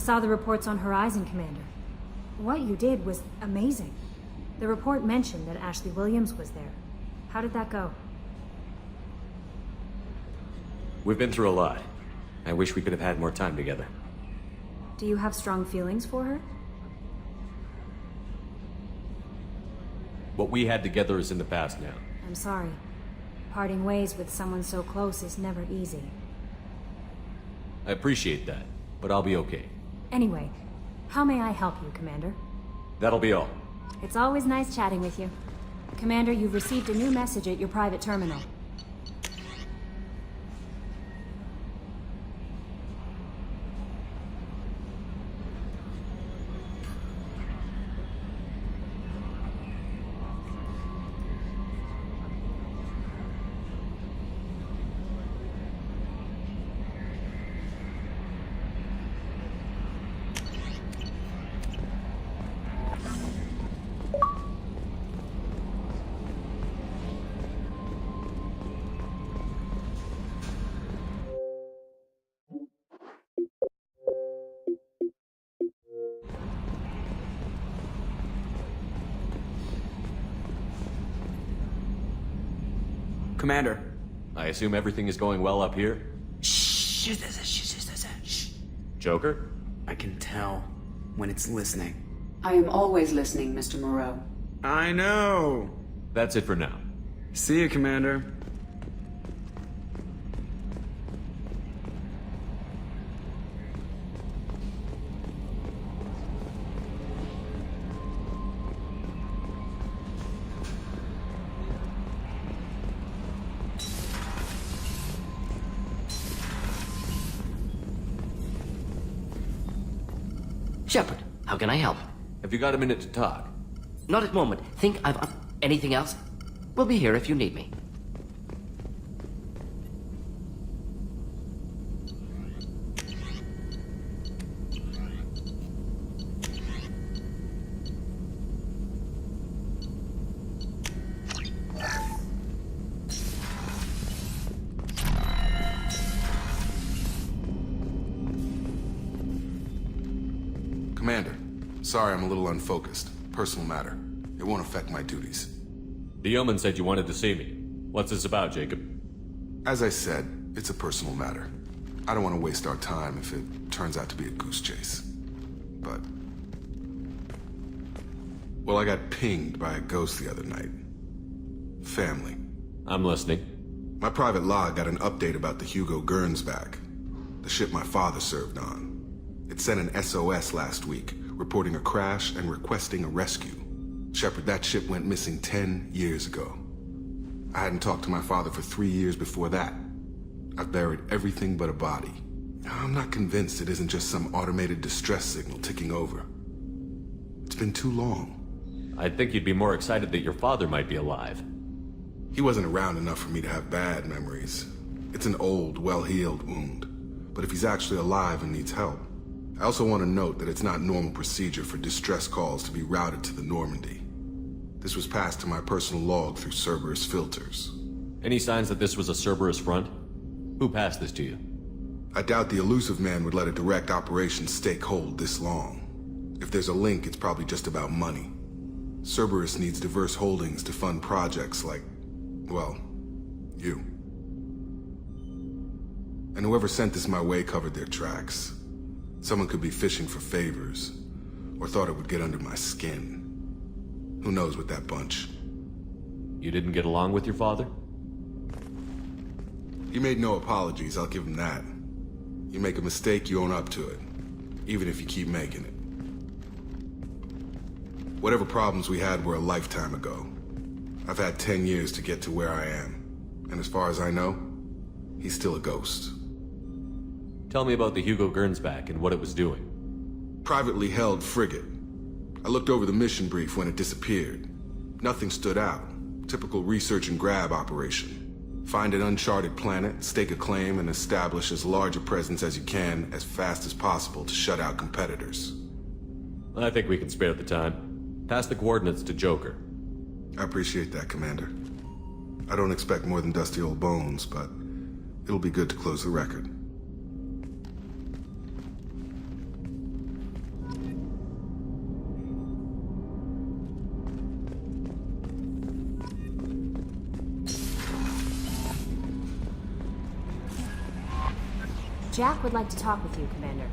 saw the reports on Horizon, Commander. What you did was amazing. The report mentioned that Ashley Williams was there. How did that go? We've been through a lot. I wish we could have had more time together. Do you have strong feelings for her? What we had together is in the past now. I'm sorry. Parting ways with someone so close is never easy. I appreciate that, but I'll be okay. Anyway, how may I help you, Commander? That'll be all. It's always nice chatting with you. Commander, you've received a new message at your private terminal. Commander. I assume everything is going well up here? Shh. Joker? I can tell when it's listening. I am always listening, Mr. Moreau. I know. That's it for now. See you, Commander. Shepard, how can I help? Have you got a minute to talk? Not at the moment. Think I've... anything else? We'll be here if you need me. Commander, sorry I'm a little unfocused. Personal matter. It won't affect my duties. The Yeoman said you wanted to see me. What's this about, Jacob? As I said, it's a personal matter. I don't want to waste our time if it turns out to be a goose chase. But... well, I got pinged by a ghost the other night. Family. I'm listening. My private log got an update about the Hugo Gernsback, the ship my father served on. It sent an SOS last week, reporting a crash and requesting a rescue. Shepard, that ship went missing 10 years ago. I hadn't talked to my father for 3 years before that. I've buried everything but a body. I'm not convinced it isn't just some automated distress signal ticking over. It's been too long. I'd think you'd be more excited that your father might be alive. He wasn't around enough for me to have bad memories. It's an old, well-healed wound. But if he's actually alive and needs help, I also want to note that it's not normal procedure for distress calls to be routed to the Normandy. This was passed to my personal log through Cerberus filters. Any signs that this was a Cerberus front? Who passed this to you? I doubt the elusive man would let a direct operation stake hold this long. If there's a link, it's probably just about money. Cerberus needs diverse holdings to fund projects like, well, you. And whoever sent this my way covered their tracks. Someone could be fishing for favors, or thought it would get under my skin. Who knows with that bunch? You didn't get along with your father? He made no apologies, I'll give him that. You make a mistake, you own up to it, even if you keep making it. Whatever problems we had were a lifetime ago. I've had 10 years to get to where I am, and as far as I know, he's still a ghost. Tell me about the Hugo Gernsback and what it was doing. Privately held frigate. I looked over the mission brief when it disappeared. Nothing stood out. Typical research and grab operation. Find an uncharted planet, stake a claim, and establish as large a presence as you can as fast as possible to shut out competitors. I think we can spare the time. Pass the coordinates to Joker. I appreciate that, Commander. I don't expect more than dusty old bones, but it'll be good to close the record. Jack would like to talk with you, Commander.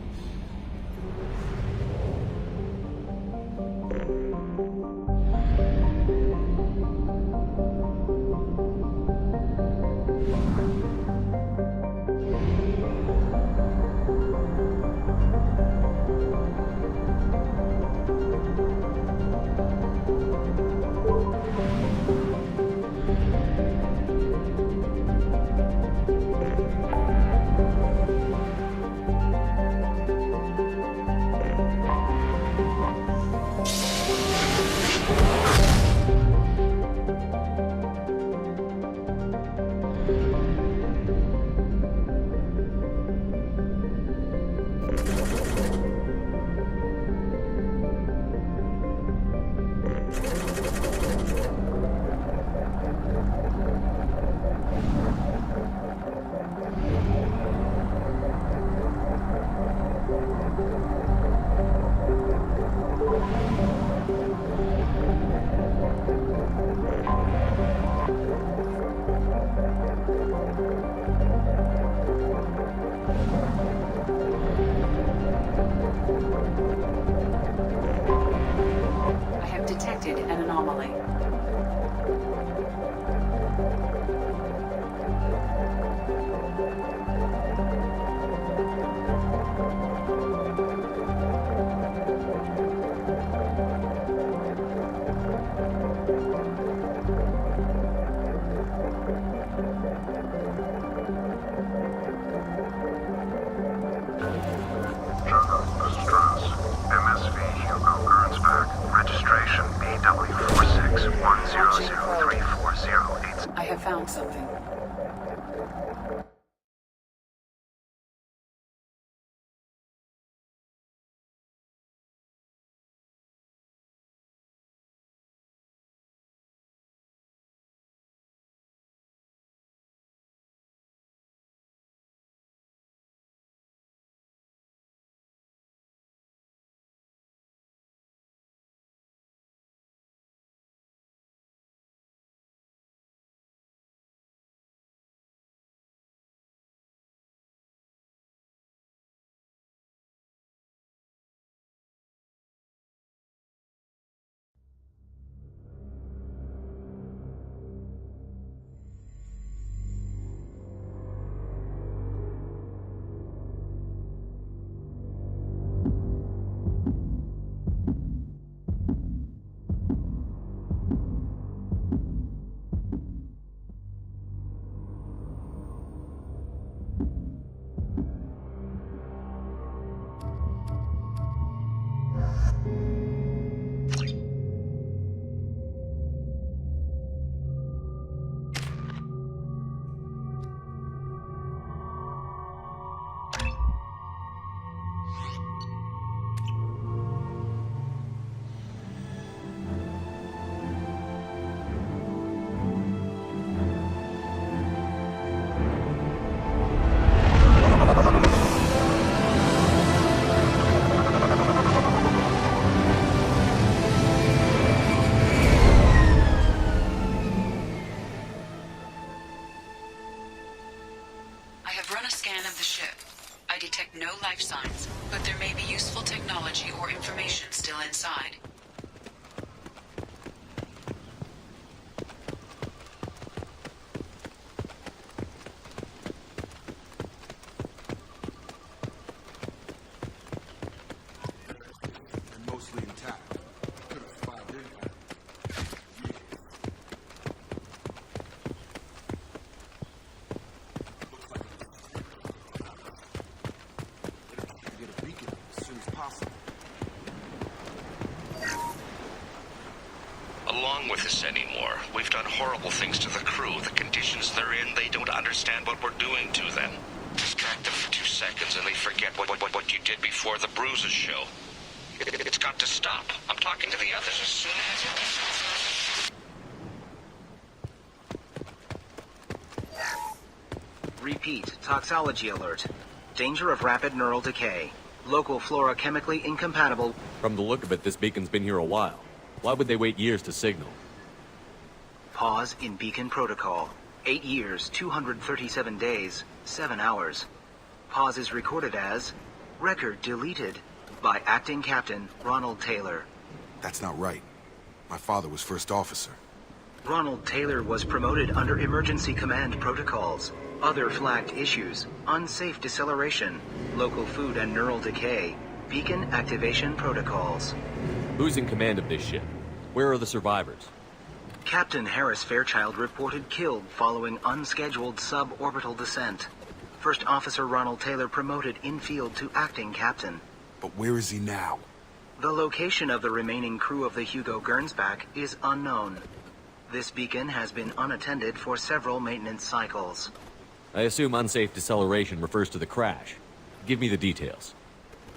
I have detected an anomaly. MSV Hugo Gernsback. Registration BW46100340. I have found something. I have run a scan of the ship. I detect no life signs, but there may be useful technology or information still inside. And mostly intact. Could have survived impact. Looks like get a beacon as soon as possible. Along with this anymore. We've done horrible things to the crew. The conditions they're in, they don't understand what we're doing to them. Distract them for 2 seconds and they forget what you did before the bruises show. It's got to stop. I'm talking to the others as soon as... Repeat, toxology alert. Danger of rapid neural decay. Local flora chemically incompatible. From the look of it, this beacon's been here a while. Why would they wait years to signal? Pause in beacon protocol. 8 years, 237 days, 7 hours. Pause is recorded as record deleted by acting captain Ronald Taylor. That's not right. My father was first officer. Ronald Taylor was promoted under emergency command protocols. Other flagged issues: unsafe deceleration, local food and neural decay, beacon activation protocols. Who's in command of this ship? Where are the survivors? Captain Harris Fairchild reported killed following unscheduled suborbital descent. First Officer Ronald Taylor promoted in-field to acting captain. But where is he now? The location of the remaining crew of the Hugo Gernsback is unknown. This beacon has been unattended for several maintenance cycles. I assume unsafe deceleration refers to the crash. Give me the details.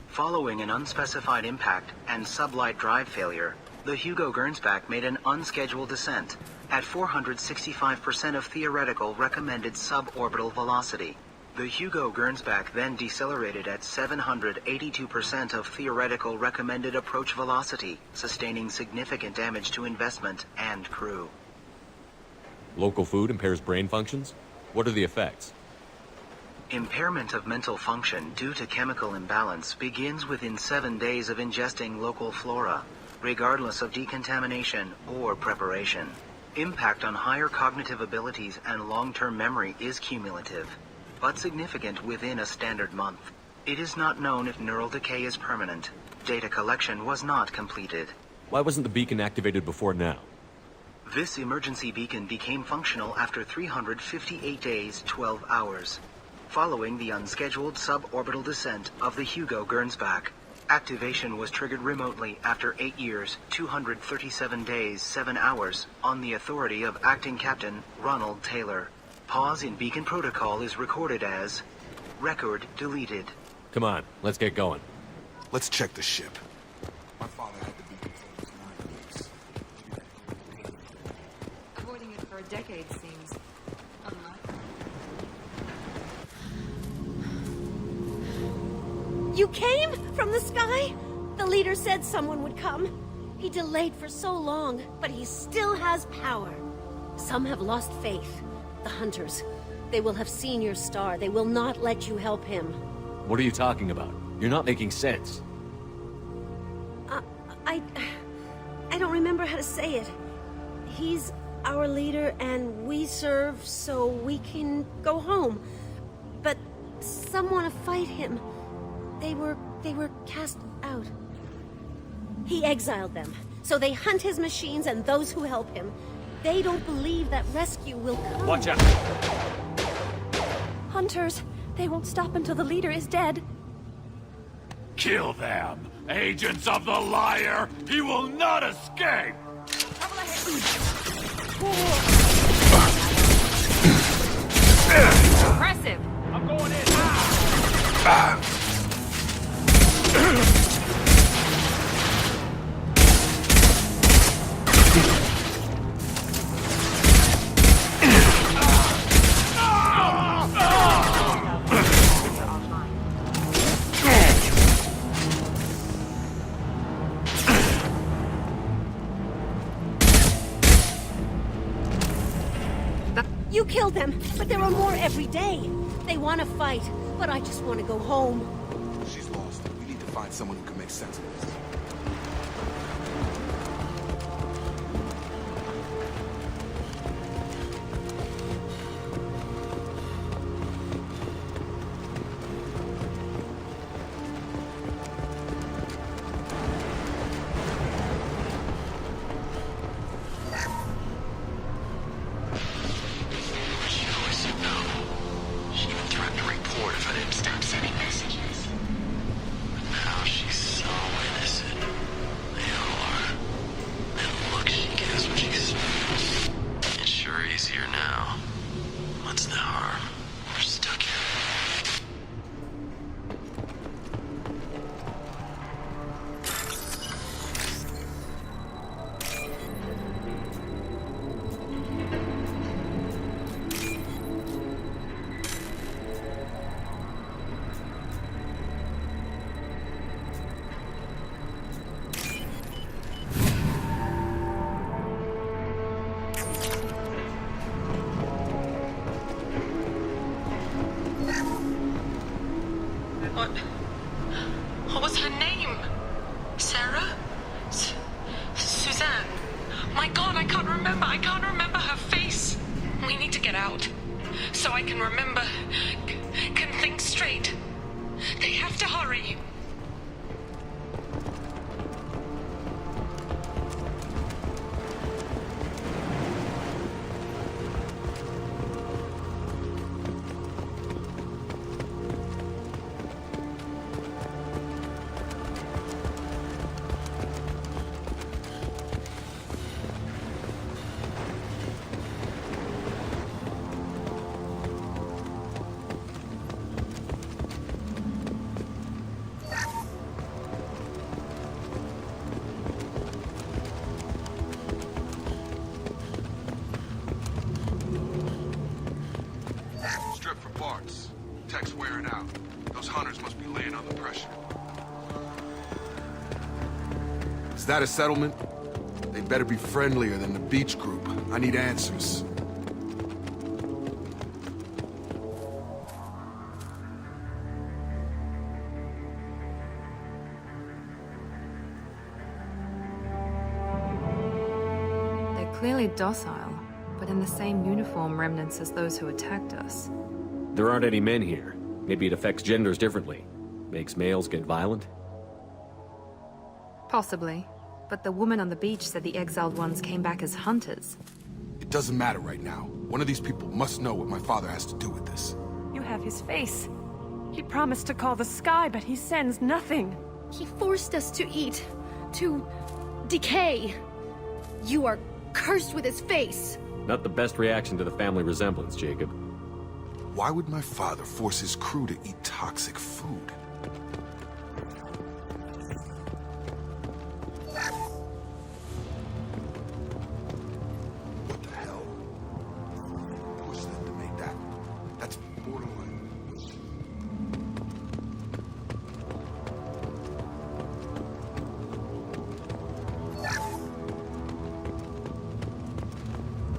Following an unspecified impact and sublight drive failure, the Hugo Gernsback made an unscheduled descent at 465% of theoretical recommended suborbital velocity. The Hugo Gernsback then decelerated at 782% of theoretical recommended approach velocity, sustaining significant damage to investment and crew. Local food impairs brain functions? What are the effects? Impairment of mental function due to chemical imbalance begins within 7 days of ingesting local flora, regardless of decontamination or preparation. Impact on higher cognitive abilities and long-term memory is cumulative, but significant within a standard month. It is not known if neural decay is permanent. Data collection was not completed. Why wasn't the beacon activated before now? This emergency beacon became functional after 358 days, 12 hours, following the unscheduled suborbital descent of the Hugo Gernsback. Activation was triggered remotely after 8 years, 237 days, 7 hours, on the authority of acting captain Ronald Taylor. Pause in beacon protocol is recorded as record deleted. Come on, let's get going. Let's check the ship. My father had the beacon for 9 weeks. Avoiding it for a decade seems unlikely. You came from the sky? The leader said someone would come. He delayed for so long, but he still has power. Some have lost faith. The hunters. They will have seen your star. They will not let you help him. What are you talking about? You're not making sense. I don't remember how to say it. He's our leader and we serve so we can go home. But some want to fight him. They were cast out. He exiled them, so they hunt his machines and those who help him. They don't believe that rescue will come. Watch out! Hunters, they won't stop until the leader is dead. Kill them! Agents of the liar! He will not escape! Impressive! I'm going in! You killed them, but there are more every day. They want to fight, but I just want to go home. She's lost. We need to find someone who can make sense of this. She even threatened to report if I didn't stop sending messages. But now she's so innocent. They all are. And look, she gives what she smells. It's sure easier now. What's the harm? We're stuck here. What was her name? Sarah? Suzanne? My God, I can't remember. I can't remember her face. We need to get out. So I can remember. Can think straight. They have to hurry. Strip for parts. Tech's wearing out. Those hunters must be laying under pressure. Is that a settlement? They better be friendlier than the beach group. I need answers. They're clearly docile, but in the same uniform remnants as those who attacked us. There aren't any men here. Maybe it affects genders differently. Makes males get violent? Possibly. But the woman on the beach said the exiled ones came back as hunters. It doesn't matter right now. One of these people must know what my father has to do with this. You have his face. He promised to call the sky, but he sends nothing. He forced us to eat, to decay. You are cursed with his face. Not the best reaction to the family resemblance, Jacob. Why would my father force his crew to eat toxic food? What the hell? Push them to make that. That's borderline.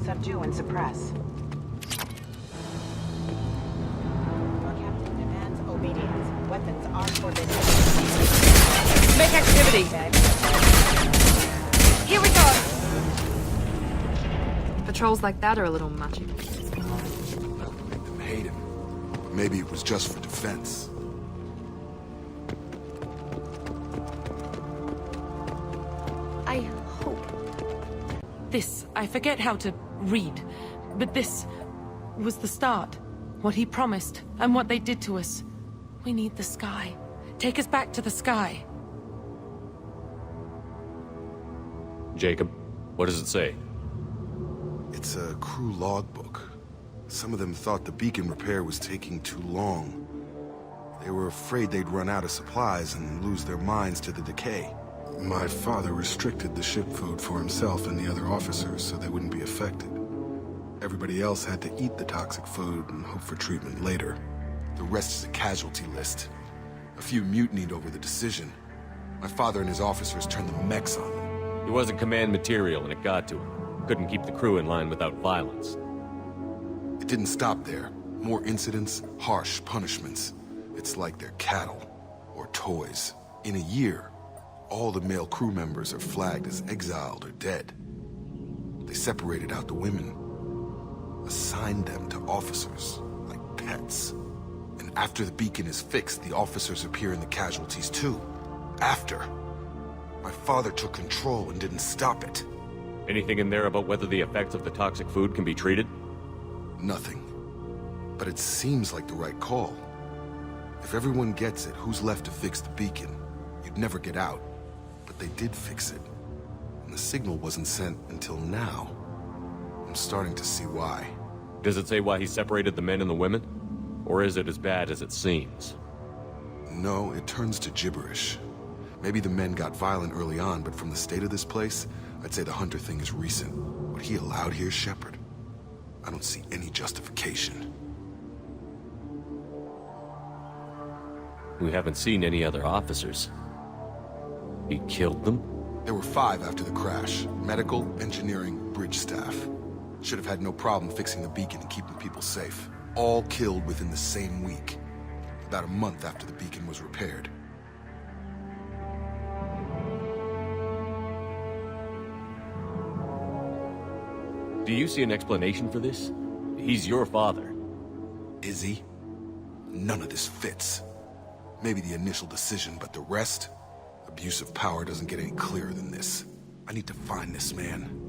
Subdue and suppress. Your captain demands obedience. Weapons are forbidden. Make activity! Here we go! Patrols like that are a little much. Make them hate him. But maybe it was just for defense. I hope. This, I forget how to read, but this was the start. What he promised, and what they did to us. We need the sky. Take us back to the sky. Jacob, what does it say? It's a crew logbook. Some of them thought the beacon repair was taking too long. They were afraid they'd run out of supplies and lose their minds to the decay. My father restricted the ship food for himself and the other officers so they wouldn't be affected. Everybody else had to eat the toxic food and hope for treatment later. The rest is a casualty list. A few mutinied over the decision. My father and his officers turned the mechs on them. He wasn't command material and it got to him. Couldn't keep the crew in line without violence. It didn't stop there. More incidents, harsh punishments. It's like they're cattle or toys. In a year, all the male crew members are flagged as exiled or dead. They separated out the women, assigned them to officers like pets. And after the beacon is fixed, the officers appear in the casualties too. After. My father took control and didn't stop it. Anything in there about whether the effects of the toxic food can be treated? Nothing. But it seems like the right call. If everyone gets it, who's left to fix the beacon? You'd never get out. But they did fix it. And the signal wasn't sent until now. I'm starting to see why. Does it say why he separated the men and the women? Or is it as bad as it seems? No, it turns to gibberish. Maybe the men got violent early on, but from the state of this place, I'd say the Hunter thing is recent. What he allowed here, Shepard, I don't see any justification. We haven't seen any other officers. He killed them? There were 5 after the crash. Medical, engineering, bridge staff. Should have had no problem fixing the beacon and keeping people safe. All killed within the same week. about a month after the beacon was repaired. Do you see an explanation for this? He's your father. Is he? None of this fits. Maybe the initial decision, but the rest? Abuse of power doesn't get any clearer than this. I need to find this man.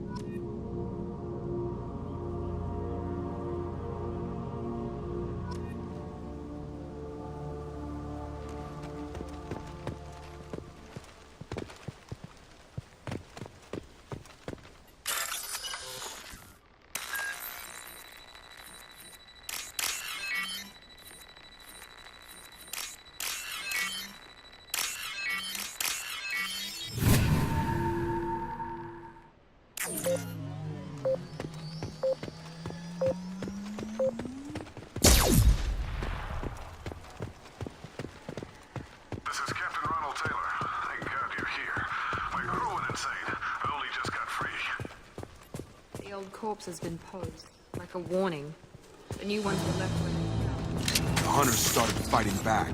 The old corpse has been posed, like a warning. The new ones were left with. The hunters started fighting back.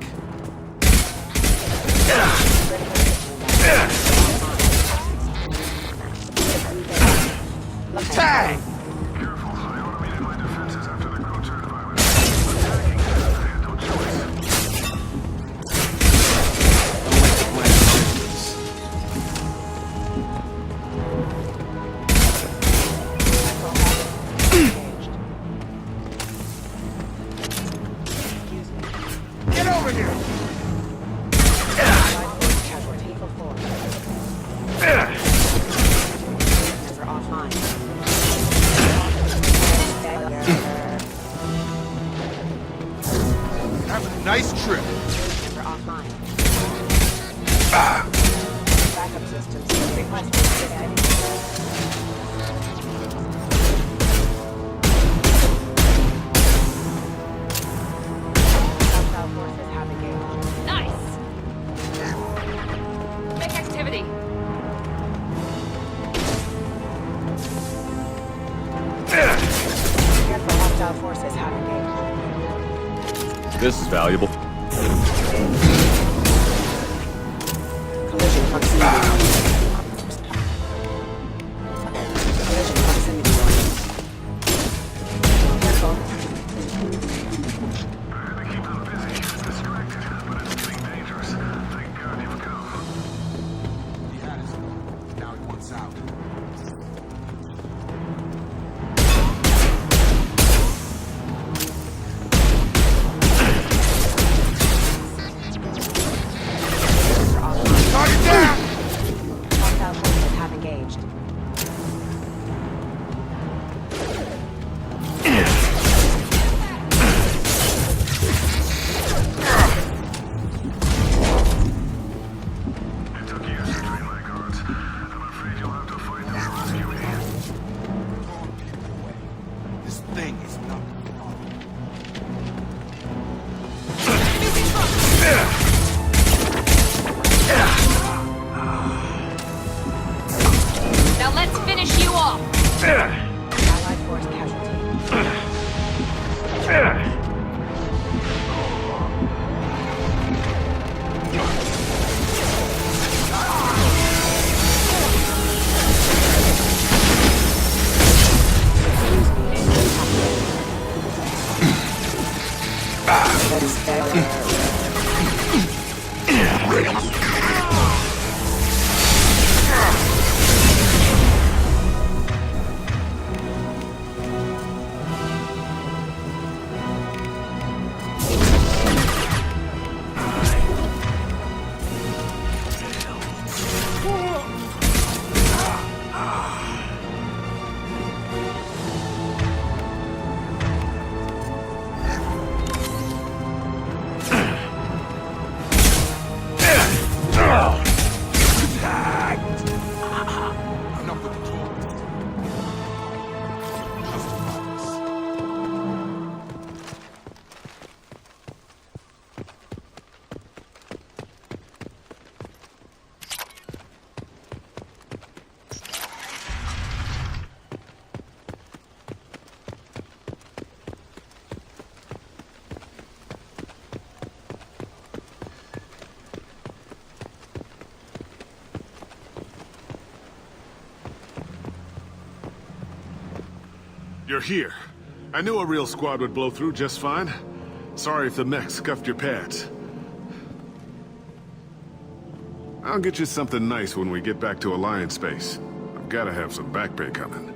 Tag! Get over here! Casualty for 4. Member offline. Have a nice trip. Member offline. Backup systems requested. Hostile forces have engaged. Nice! Make activity. Careful, hostile forces have engaged. This is valuable. Collision proximity. Collision proximity warning. Careful. He had us. Now he wants out. Target down! Hostile forces have engaged. It took years to train my guards. I'm afraid you'll have to fight them to rescue me. This thing is not. Now let's finish you off! Allied force casualty. You're here. I knew a real squad would blow through just fine. Sorry if the mech scuffed your pads. I'll get you something nice when we get back to Alliance space. I've gotta have some back pay coming.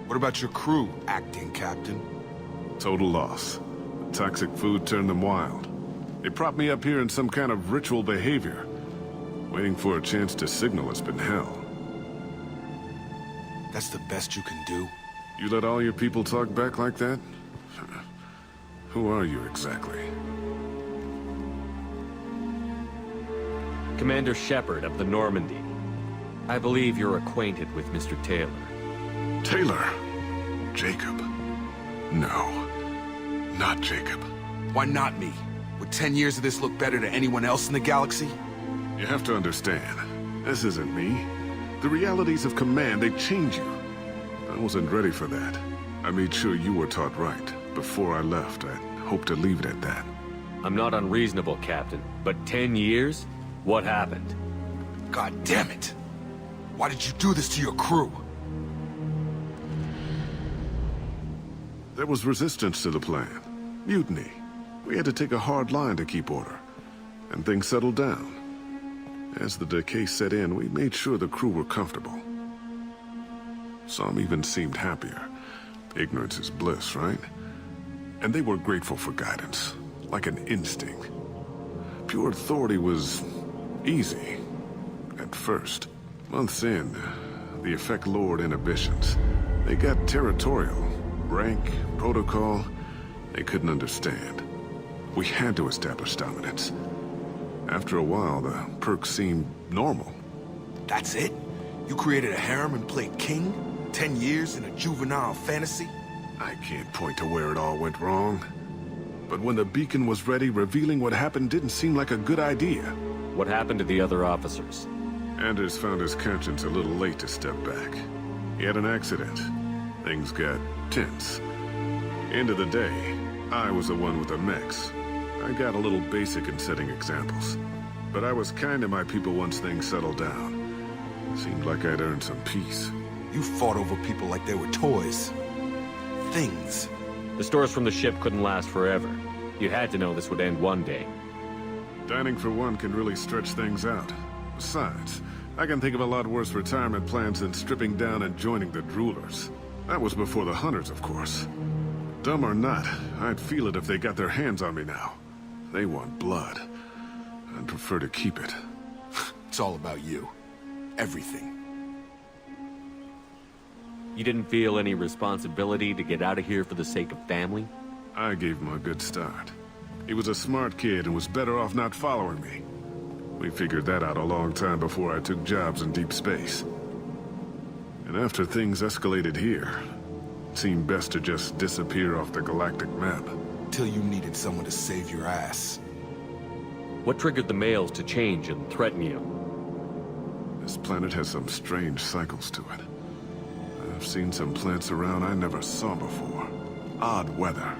What about your crew, acting captain? Total loss. The toxic food turned them wild. They propped me up here in some kind of ritual behavior. Waiting for a chance to signal has been hell. That's the best you can do? You let all your people talk back like that? Who are you exactly? Commander Shepard of the Normandy. I believe you're acquainted with Mr. Taylor. Taylor? Jacob? No. Not Jacob. Why not me? Would 10 years of this look better to anyone else in the galaxy? You have to understand, this isn't me. The realities of command, they change you. I wasn't ready for that. I made sure you were taught right. Before I left, I hoped to leave it at that. I'm not unreasonable, Captain, but 10 years? What happened? God damn it! Why did you do this to your crew? There was resistance to the plan. Mutiny. We had to take a hard line to keep order. And things settled down. As the decay set in, we made sure the crew were comfortable. Some even seemed happier. Ignorance is bliss, right? And they were grateful for guidance, like an instinct. Pure authority was easy, at first. Months in, the effect lowered inhibitions. They got territorial. Rank, protocol, they couldn't understand. We had to establish dominance. After a while, the perks seemed normal. That's it? You created a harem and played king? 10 years in a juvenile fantasy? I can't point to where it all went wrong. But when the beacon was ready, revealing what happened didn't seem like a good idea. What happened to the other officers? Anders found his conscience a little late to step back. He had an accident. Things got tense. End of the day, I was the one with the mechs. I got a little basic in setting examples. But I was kind to my people once things settled down. Seemed like I'd earned some peace. You fought over people like they were toys. Things. The stores from the ship couldn't last forever. You had to know this would end one day. Dining for one can really stretch things out. Besides, I can think of a lot worse retirement plans than stripping down and joining the Droolers. That was before the Hunters, of course. Dumb or not, I'd feel it if they got their hands on me now. They want blood. I'd prefer to keep it. It's all about you. Everything. You didn't feel any responsibility to get out of here for the sake of family? I gave him a good start. He was a smart kid and was better off not following me. We figured that out a long time before I took jobs in deep space. And after things escalated here, it seemed best to just disappear off the galactic map. Till you needed someone to save your ass. What triggered the males to change and threaten you? This planet has some strange cycles to it. I've seen some plants around I never saw before. Odd weather.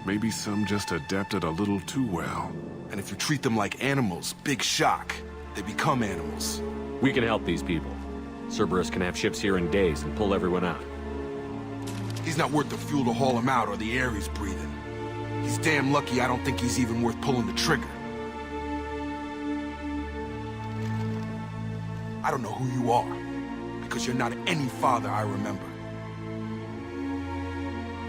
Maybe some just adapted a little too well. And if you treat them like animals, big shock. They become animals. We can help these people. Cerberus can have ships here in days and pull everyone out. He's not worth the fuel to haul him out or the air he's breathing. He's damn lucky I don't think he's even worth pulling the trigger. I don't know who you are, because you're not any father I remember.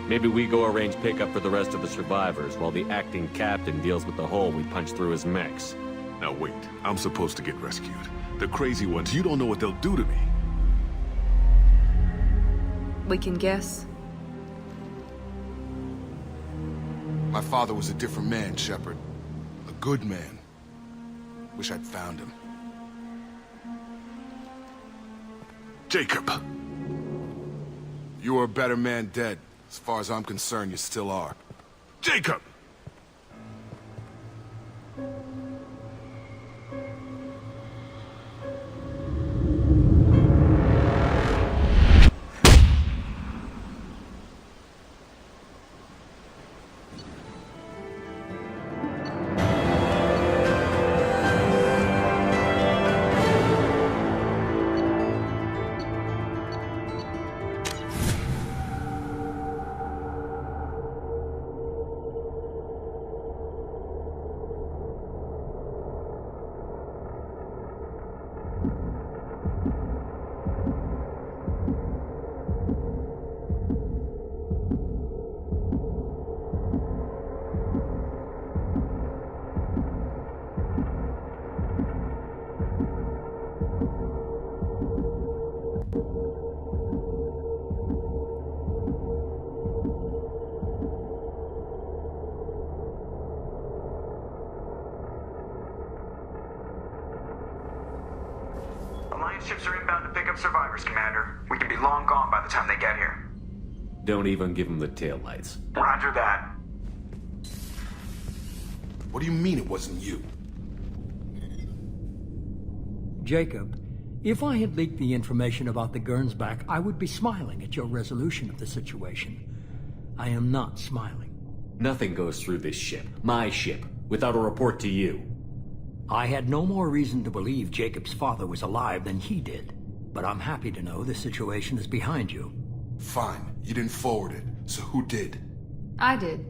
Maybe we go arrange pickup for the rest of the survivors while the acting captain deals with the hole we punched through his mechs. Now wait, I'm supposed to get rescued. The crazy ones, you don't know what they'll do to me. We can guess. My father was a different man, Shepard. A good man. Wish I'd found him. Jacob! You were a better man dead. As far as I'm concerned, you still are. Jacob! ships are inbound to pick up survivors, Commander. We can be long gone by the time they get here. Don't even give him the taillights. Roger that. What do you mean it wasn't you? Jacob, if I had leaked the information about the Gernsback, I would be smiling at your resolution of the situation. I am not smiling. Nothing goes through this ship, my ship, without a report to you. I had no more reason to believe Jacob's father was alive than he did. But I'm happy to know the situation is behind you. Fine. You didn't forward it, so who did? I did.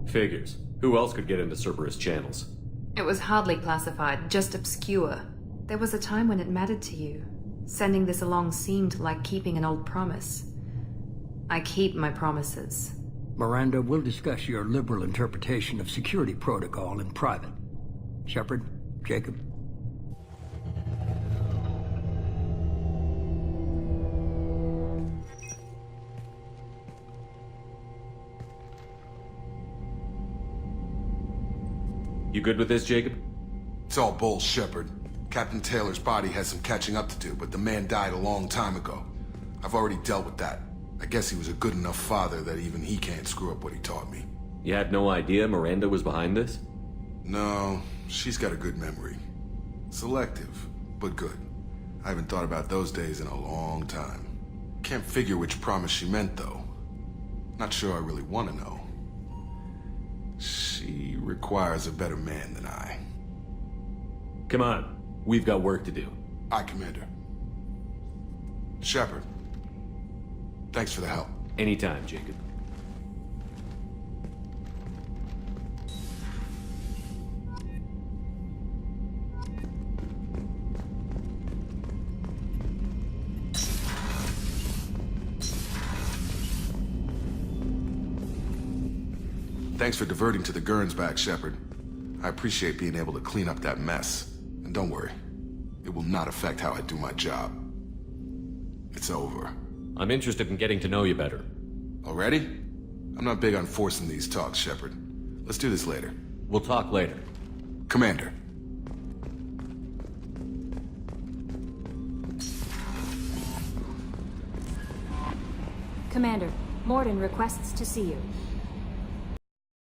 Figures. Who else could get into Cerberus channels? It was hardly classified, just obscure. There was a time when it mattered to you. Sending this along seemed like keeping an old promise. I keep my promises. Miranda, we'll discuss your liberal interpretation of security protocol in private. Shepard, Jacob. You good with this, Jacob? It's all bull, Shepard. Captain Taylor's body has some catching up to do, but the man died a long time ago. I've already dealt with that. I guess he was a good enough father that even he can't screw up what he taught me. You had no idea Miranda was behind this? No, she's got a good memory. Selective, but good. I haven't thought about those days in a long time. Can't figure which promise she meant, though. Not sure I really want to know. She requires a better man than I. Come on. We've got work to do. Aye, Commander. Shepard. Thanks for the help. Anytime, Jacob. Thanks for diverting to the Gernsback, Shepard. I appreciate being able to clean up that mess. And don't worry, it will not affect how I do my job. It's over. I'm interested in getting to know you better. Already? I'm not big on forcing these talks, Shepard. Let's do this later. We'll talk later. Commander. Commander, Mordin requests to see you.